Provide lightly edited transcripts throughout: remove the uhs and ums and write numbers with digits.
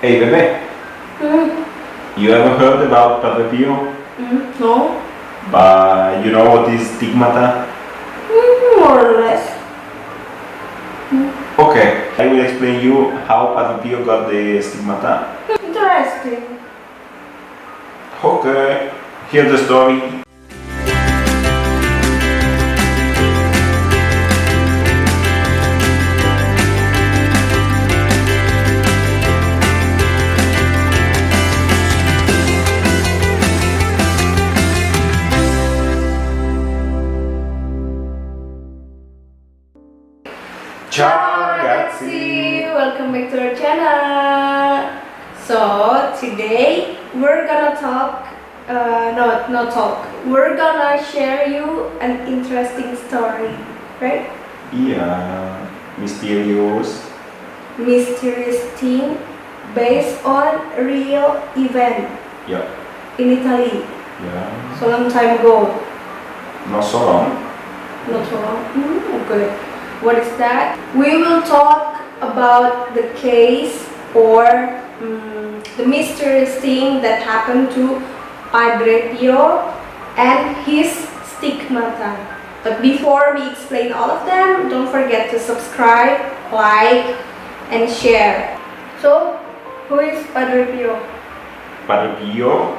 Hey, Bebe, Mm. you ever heard about Padre Pio? No? But you know what is stigmata? More or less. Okay, I will explain you how Padre Pio got the stigmata. Interesting. Okay, here's the story. Ciao Ragazzi! Welcome back to our channel. So today we're gonna talk. Not talk. We're gonna share you an interesting story, right? Yeah, mysterious. Mysterious thing based on real event Yeah, in Italy. yeah. So long time ago. Not so long. Not so long. Good. What is that? We will talk about the case or the mysterious thing that happened to Padre Pio and his stigmata. But before we explain all of them, don't forget to subscribe, like, and share. So, who is Padre Pio? Padre Pio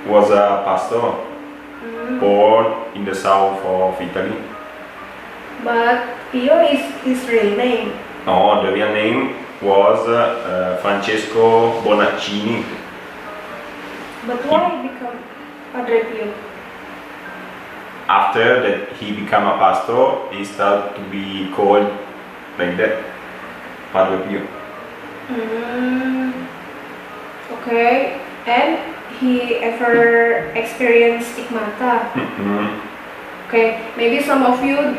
was a pastor born in the south of Italy. But Pio is his real name. No, the real name was Francesco Bonaccini. But why become Padre Pio? After that he became a pastor, he started to be called like that, Padre Pio. Okay. And he ever experienced stigmata? Okay, maybe some of you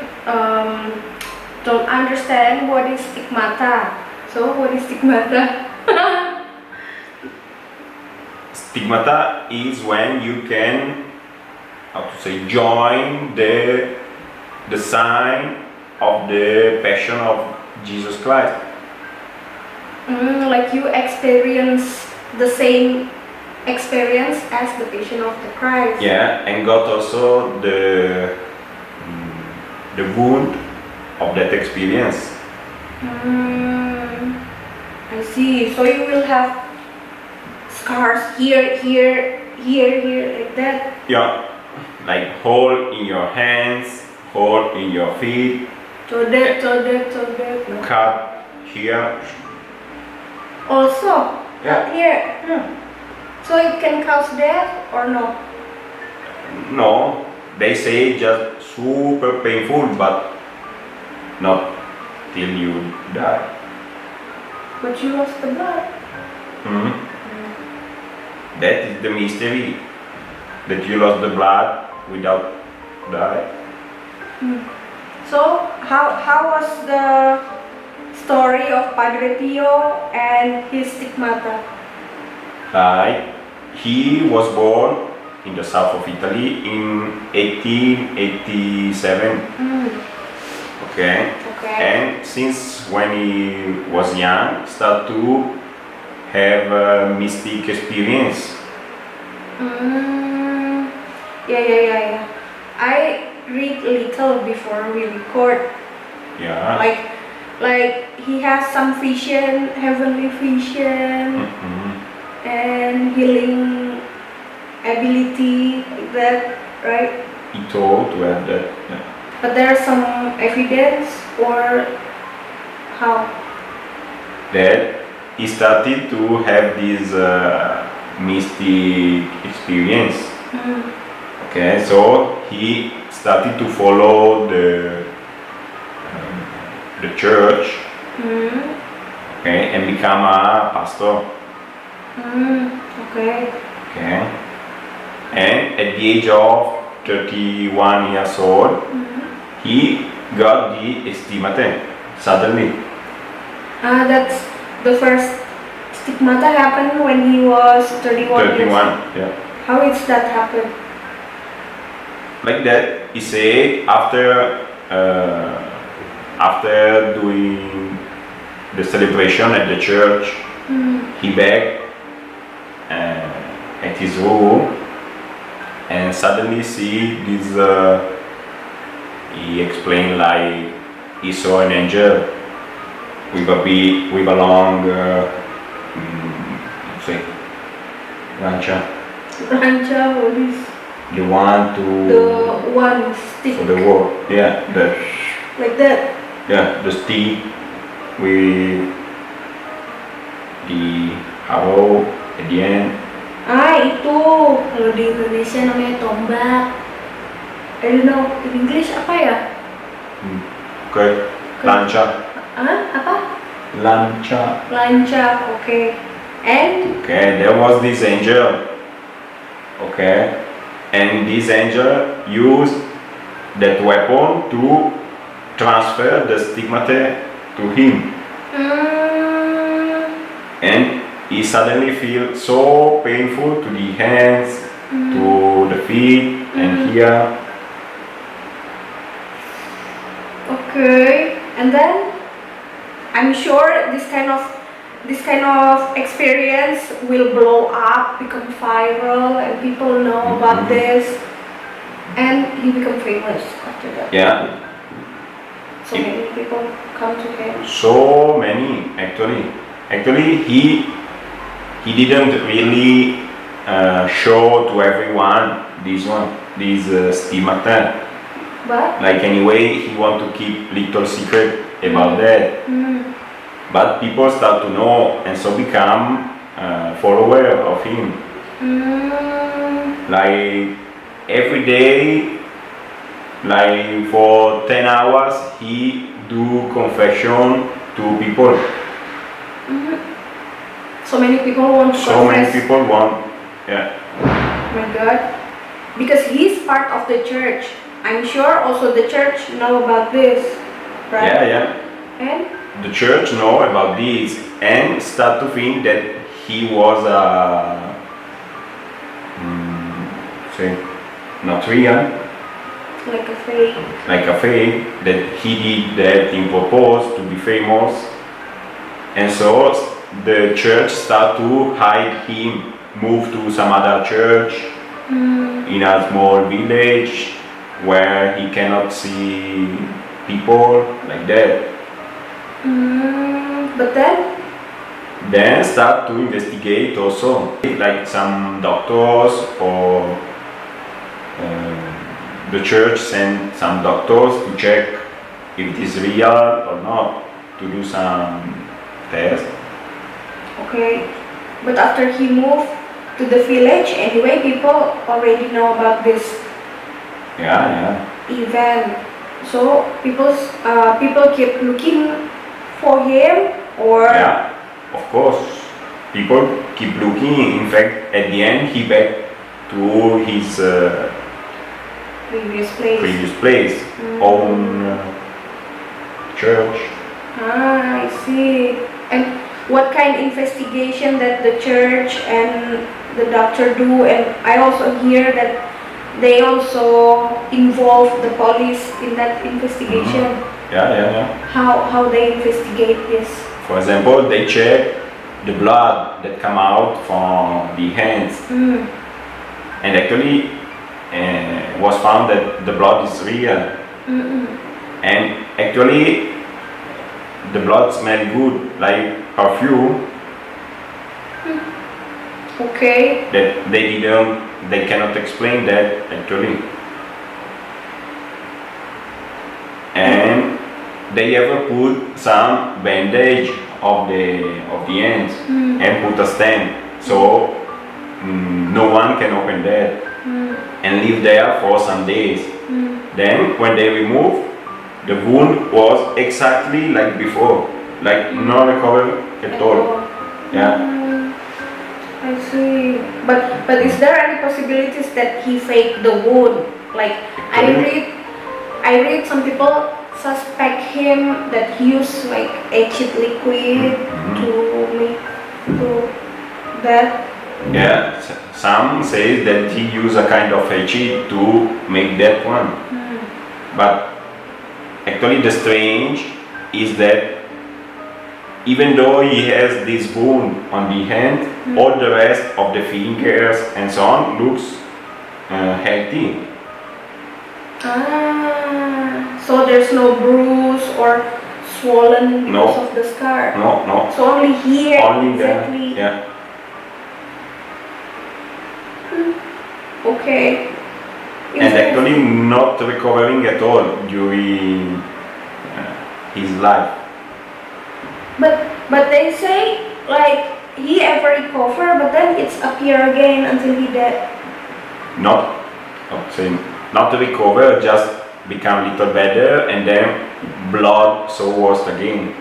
don't understand what is stigmata. So, what is stigmata? Stigmata is when you can, how to say, join the sign of the Passion of Jesus Christ. Like you experience the same experience as the Passion of the Christ. Yeah, and got also the wound of that experience. I see. So you will have scars here, like that. Yeah, like hole in your hands, hole in your feet, So that. No. cut here. Also, Yeah. here. So it can cause death or no? No, they say just super painful, but not till you die. But you lost the blood. That is the mystery, that you lost the blood without die. So how was the story of Padre Pio and his stigmata? Like, he was born in the south of Italy in 1887. Okay. And since when he was young, started to have a mystic experience. Yeah. I read little before we record. Yeah. Like he has some vision, heavenly vision, and healing ability, like that, right? He told to have that. Yeah. But there's some evidence or how? That he started to have this mystic experience. Okay, so he started to follow the church, okay, and become a pastor. Okay. Okay, and at the age of 31 years old, he got the stigmata suddenly. That's the first stigmata happened when he was 31 years old. Yeah. How did that happen? Like that, he said after doing the celebration at the church, He back at his room and suddenly see this. He explained like he saw an angel with a long say rancha. Rancha, what is The one to the one stick? for the war. Yeah, Like that. the stick with the arrow at the end. Itu kalau di Indonesia namanya tombak. I don't know, in English apa ya? Okay. Lancha. Apa? Lancha. Lanca, okay. And Okay, there was this angel. Okay, and this angel used that weapon to transfer the stigmata to him. And he suddenly feels so painful to the hands, to the feet, and here. okay, and then I'm sure this kind of experience will blow up, become viral, and people know about this, and he become famous after that. Yeah, So many people come to him. so many actually. Actually, he didn't really show to everyone this stigmata. But Like anyway, he want to keep little secret about that. But people start to know and so become follower of him. Like every day, like for 10 hours, he do confession to people. so many people want to So many confess. people want, yeah. Oh my God, because he's part of the church. I'm sure also the church know about this, right? Yeah. And The church know about this and start to think that he was say not real, like a fake. like a fake, that he did that in purpose to be famous, and so the church start to hide him, move to some other church in a small village where he cannot see people like that. But Then start to investigate also, like some doctors or the church send some doctors to check if it is real or not, to do some tests. okay, but after he moved to the village, anyway, people already know about this Yeah. event. So people keep looking for him, or Yeah, of course. People keep looking. In fact, at the end, he back to his previous place. previous place, own church. I see. And what kind of investigation that the church and the doctor do? And I also hear that they also involve the police in that investigation. Yeah. How they investigate this? For example, they check the blood that come out from the hands, and actually was found that the blood is real. And actually, the blood smell good, like perfume. Okay. That they cannot explain that actually. And they ever put some bandage of the ends and put a stamp, so no one can open that and live there for some days. Then when they remove, the wound was exactly like before, like no recovery at all. Yeah. I see. But is there any possibilities that he faked the wound? Like I read some people suspect him that he used like acid liquid to make that. Yeah, some say that he used a kind of acid to make that one. But actually the strange is that even though he has this wound on the hand, all the rest of the fingers and so on looks healthy. So there's no bruise or swollen because No. of the scar? No. So only here, Only exactly. there. Yeah. Okay. And actually not recovering at all during his life. But they say like he ever recover, but then it's appear again until he dead. Not to recover, just become little better, and then blood so worse again,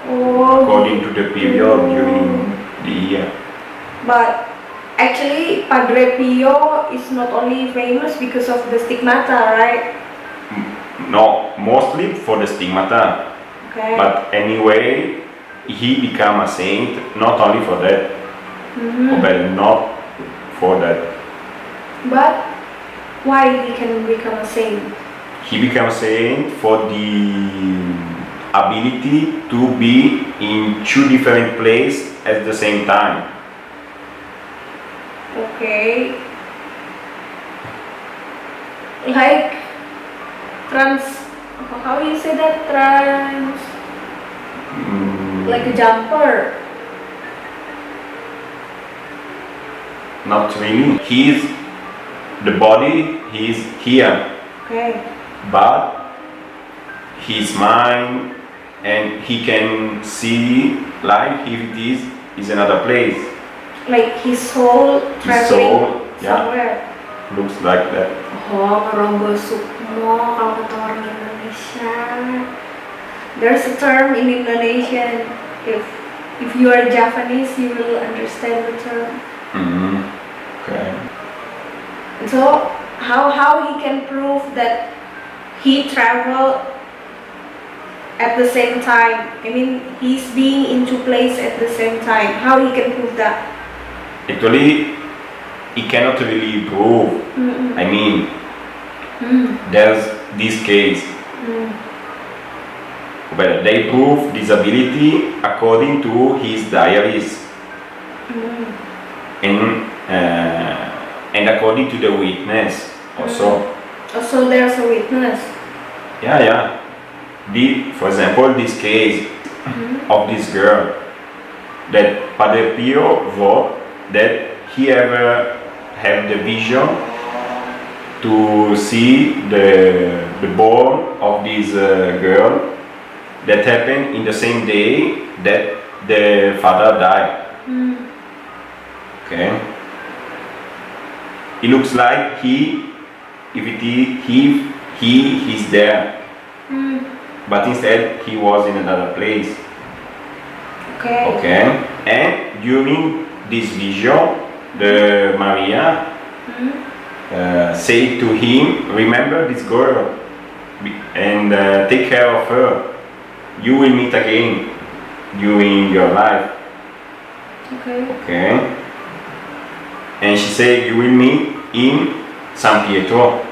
according to the period during the year. But actually, Padre Pio is not only famous because of the stigmata, right? No, mostly for the stigmata. Okay. But anyway, he became a saint not only for that, but not for that. But why he can become a saint? He became a saint for the ability to be in two different places at the same time. Okay. Like how you say that? Like a jumper. Not really. The body is here, Okay. but his mind and he can see life if it is another place. Like his soul traveling yeah, somewhere. looks like that. Oh, ngerogoh sukmo kalau kata orang Indonesia. There's a term in Indonesian. If you are Japanese, you will understand the term. Okay. So how he can prove that he traveled at the same time? I mean, he's being in two places at the same time. How he can prove that? Actually, he cannot really prove. I mean, there's this case. But they prove this ability according to his diaries. And according to the witness also. Also, there's a witness. Yeah. For example, this case of this girl that Padre Pio wrote that he ever had the vision to see the born of this girl that happened in the same day that the father died. Okay. It looks like he's there, but instead he was in another place. Okay. And during this vision, the Maria said to him, "Remember this girl and take care of her. You will meet again during your life." Okay. And she said, "You will meet in San Pietro,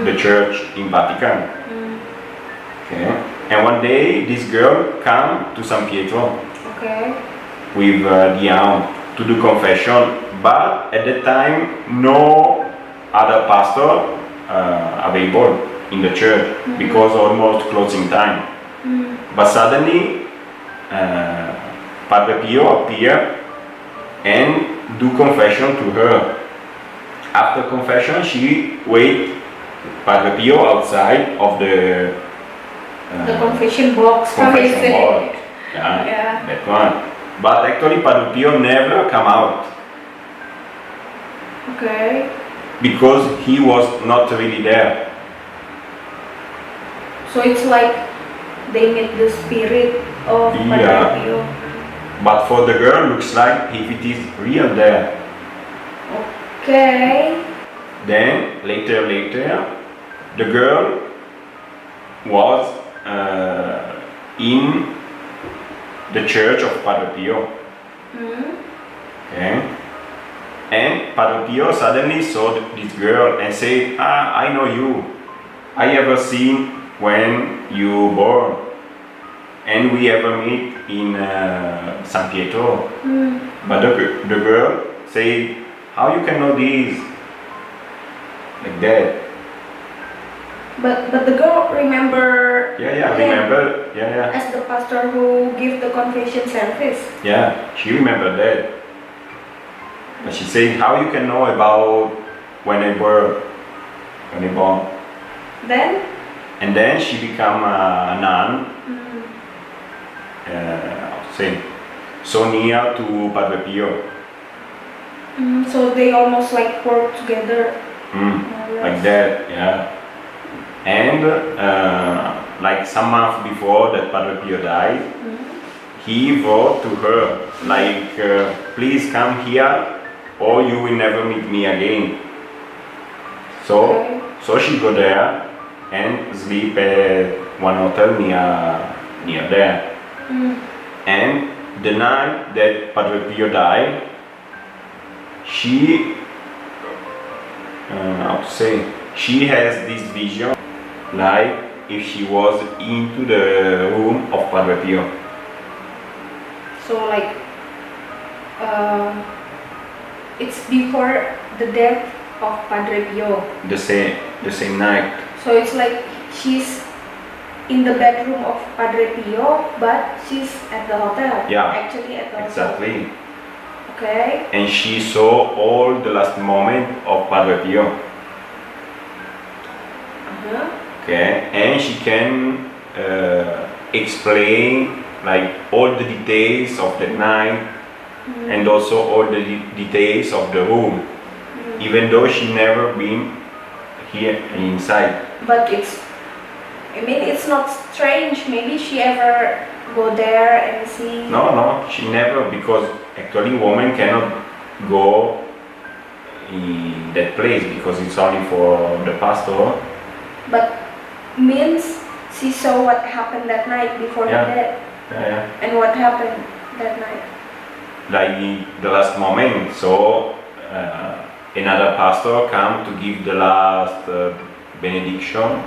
the church in Vatican." Okay. And one day this girl came to San Pietro with the aunt to do confession, but at that time no other pastor available in the church because almost closing time. But suddenly Padre Pio appeared and do confession to her. After confession, she wait Padre Pio outside of the confession box. confession box. Yeah, that one. But actually, Padre Pio never come out. Okay. Because he was not really there. So it's like they meet the spirit of Padre Pio. But for the girl, looks like if it is real there. Okay. Then later, the girl was in the church of Padre Pio. Okay. And Padre Pio suddenly saw this girl and said, "I know you. I ever seen when you born." and we ever meet in San Pietro. But the girl say, how you can know this? Like that. But the girl remember him Remember, as the pastor who give the confession service. Yeah, she remembered that. But she said, how you can know about when I born? Then? And then she become a nun, so near to Padre Pio. So they almost like work together. Like that, yeah. And like some month before that Padre Pio died, he wrote to her like, please come here or you will never meet me again. So she go there and sleep at one hotel near there. And the night that Padre Pio died, she she has this vision like if she was into the room of Padre Pio. So like it's before the death of Padre Pio. The same night. So it's like she's in the bedroom of Padre Pio, but she's at the hotel. Yeah. Actually at the Exactly. hotel. Okay. And she saw all the last moment of Padre Pio. Okay. And she can explain like all the details of the night and also all the details of the room, even though she never been here inside. But it's not strange. Maybe she ever go there and see. No, she never, because actually woman cannot go in that place because it's only for the pastor. But means she saw what happened that night before the death. Yeah. And what happened that night? Like the last moment, so another pastor come to give the last benediction.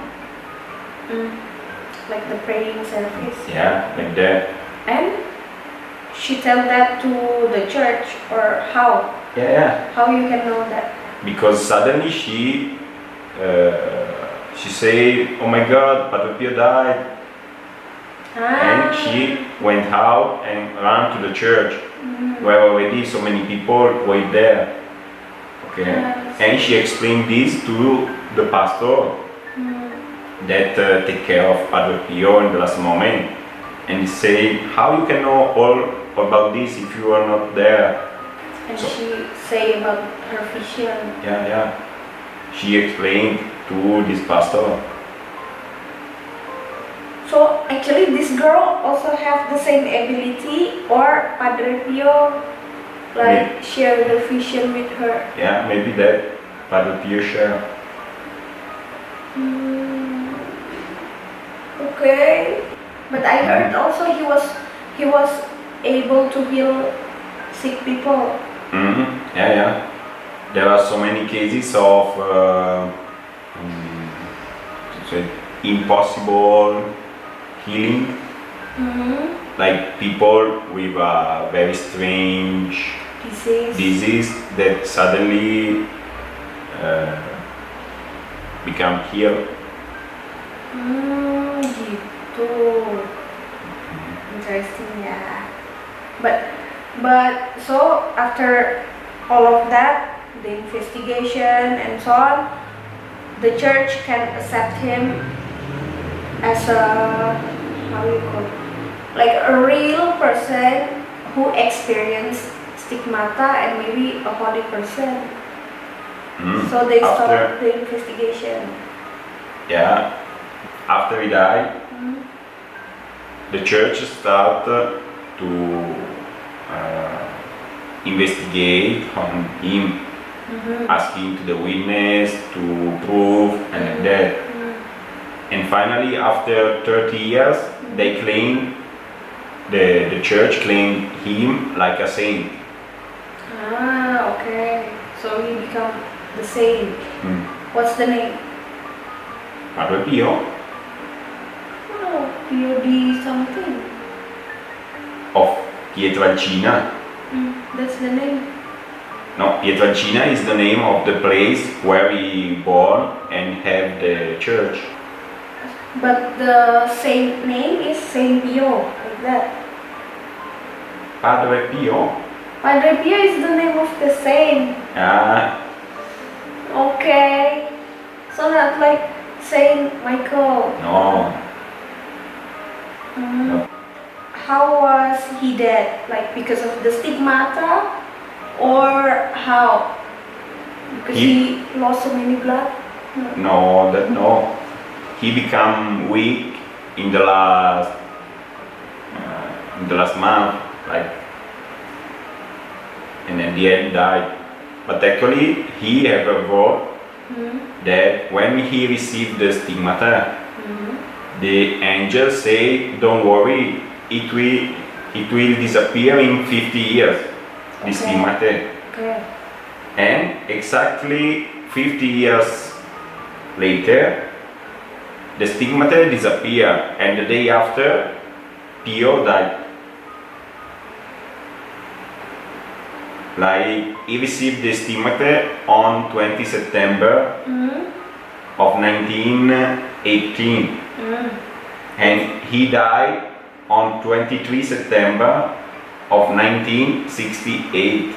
Like the praying service. Yeah, like that. And she tell that to the church, or how? Yeah. How you can know that? Because suddenly she say, oh my God, Padre Pio died. And she went out and ran to the church where already so many people were there. Okay. And she explained this to the pastor that take care of Padre Pio in the last moment. And he said, how you can know all about this if you are not there? And so, she say about her vision. Yeah. She explained to this pastor. So actually this girl also have the same ability, or Padre Pio like share the vision with her? Yeah, maybe that Padre Pio share. Okay. But I heard also he was able to heal sick people. Yeah. There are so many cases of impossible healing. Like people with a very strange disease that suddenly become healed. Gitu. Interesting, yeah. But so after all of that, the investigation and so on, the church can accept him as a, how you call it, like a real person who experienced stigmata and maybe a holy person. So they start the investigation. Yeah. After he died, the church started to investigate on him, asking to the witness to prove and like that. And finally, after 30 years, they claim, the church claimed him like a saint. Okay. So he become the saint. What's the name? Padre Pio. Oh, Pio di something. Pietrelcina. That's the name. No, Pietrelcina is the name of the place where he born and have the church. But the saint name is Saint Pio, like that. Padre Pio. Padre Pio is the name of the saint. Ah, Okay. So not like Saint Michael. no. Mm. How was he dead? Like because of the stigmata, or how? Because he lost so many blood. No. He become weak in the last month, like, and at the end died. But actually, he ever wrote that when he received the stigmata, the angel say, "Don't worry, it will disappear in 50 years." The stigmata. Okay. And exactly 50 years later, the stigmata disappeared, and the day after, Pio died. Like, he received the stigmata on 20 September of 1918, and he died on 23 September of 1968.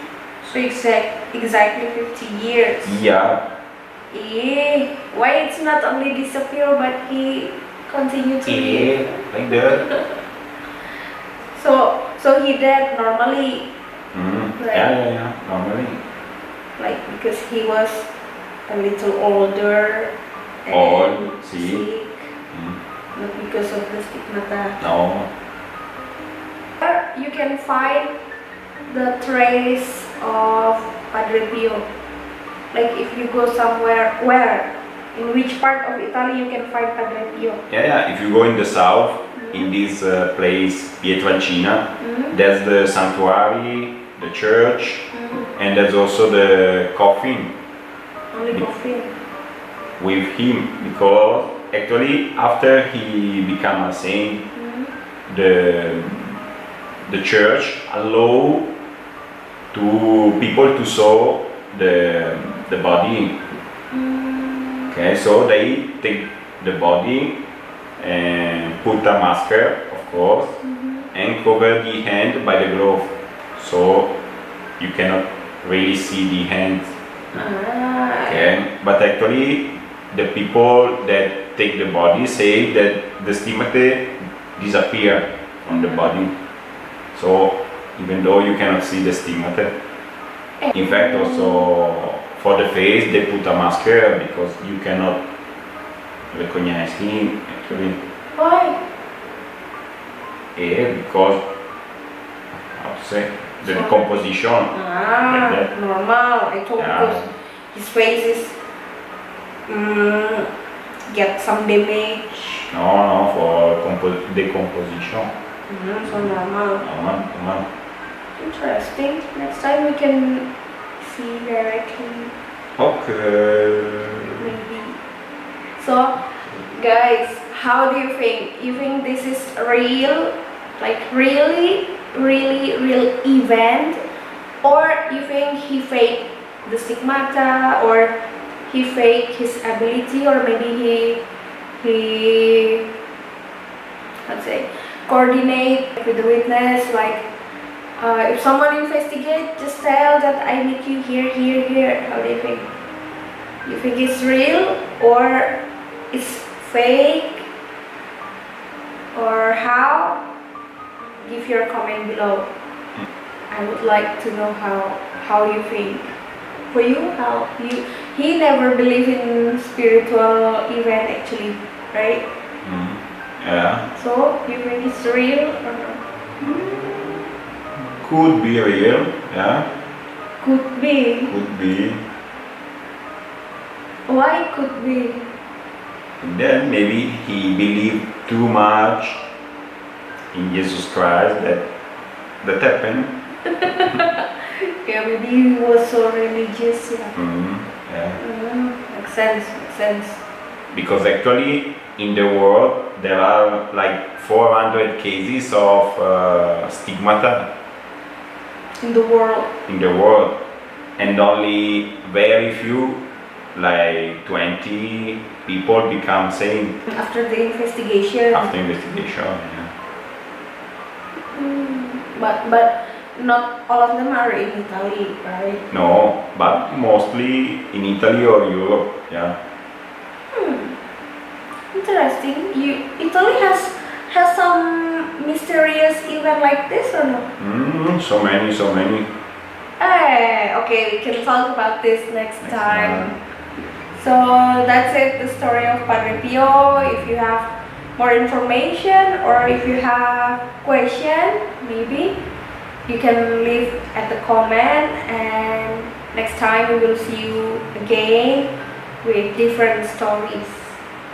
So exactly 50 years. Yeah. Why it's not only disappear but he continued to live? Like that. So he died normally. Yeah, normally. Like because he was a little older and Old, see. sick, not because of the stigmata. No. You can find the trace of Padre Pio. Like if you go somewhere, in which part of Italy you can find Padre Pio? Yeah. If you go in the south, in this place Pietrelcina, there's the sanctuary, the church, and there's also the coffin Only coffin. with him, because actually after he became a saint, the church allow to people to sew the body. Okay, so they take the body and put a mask, of course, and cover the hand by the glove, so you cannot really see the hands. Okay, but actually the people that take the body say that the stigmata disappear from the body, so even though you cannot see the stigmata. In fact, also for the face they put a mask because you cannot recognize him actually. Why? Yeah, because how to say, the decomposition. Like that. Normal. I thought Yeah. because his face is get some damage. No, for decomposition. So normal. Normal. Interesting. Next time we can see directly. Okay. Maybe. So, guys, how do you think? You think this is real? Like really real event? Or you think he faked the stigmata, or he faked his ability, or maybe he let's say coordinate with the witness, like if someone investigate, just tell that I need you here. How do you think? You think it's real or it's fake, or how? Give your comment below. I would like to know how you think. For you, how you? He never believed in spiritual event actually, right? Yeah. So you think it's real or not? Could be real. Yeah. Could be. Could be. Why could be? And then maybe he believed too much in Jesus Christ that happened. Yeah, maybe he was so religious. Yeah. Makes sense. Because actually in the world there are like 400 cases of stigmata. in the world. And only very few, like 20 people become saint After the investigation. after investigation. Yeah. But not all of them are in Italy, right? No, but mostly in Italy or Europe. Yeah. Interesting. Italy has some mysterious event like this or no? So many. Okay, we can talk about this next time. So that's it, the story of Padre Pio. If you have more information or if you have question, maybe you can leave at the comment, and next time we will see you again with different stories.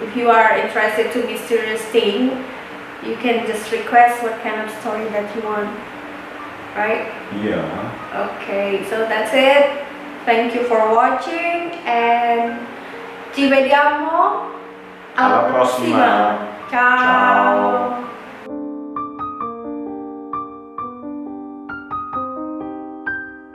If you are interested to mysterious thing, you can just request what kind of story that you want, right? Yeah. Okay, so that's it. Thank you for watching and ci vediamo Alla prossima. Ciao. Ciao.